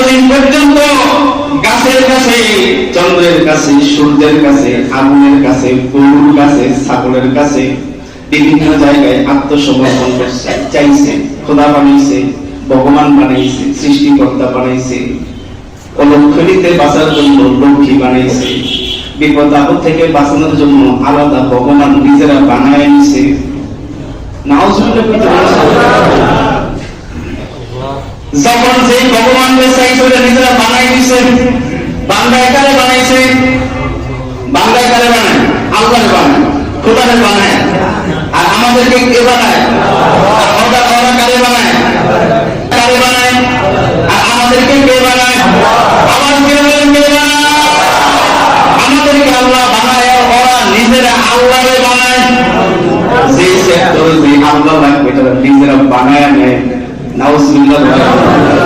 এতদিন পর্যন্ত গাছের কাছে, চন্দ্রের কাছে, সূর্যের কাছে, আগুনের কাছে, গরুর কাছে, ছাগলের কাছে বিভিন্ন জায়গায় আত্মসমর্পণ করছে, চাইছে। খোদা বানাইছে, ভগবান বানাইছে, সৃষ্টিকর্তা বানাইছে, অলক্ষণীতে বাঁচার জন্য লক্ষ্মী বানাইছে, বিপদ আপদ থেকে বাঁচানোর জন্য আলাদা ভগবান নিজেরা বানায় নিছে। যখন যেই ভগবানকে চাইছে নিজেরা বানাই দিছে। বান্দায় কারে বানাইছে? বান্দায় কারে বানায়? আল্লাহরে বানায়, খোদারে বানায়। আর আমাদেরকে কে বানায়? ওরা কারে বানায়? কারে বানায়? আর আমাদেরকে কে বানায়? আবার কে বলেন কে বানায়? আমাদেরকে আল্লাহ বানায়, ওরা নিজেরা আল্লাহরে বানায়। যে সেক্টরে যে আল্লাহ লাগবে তারা নিজেরা বানায় নেয়। নাউজুবিল্লাহ।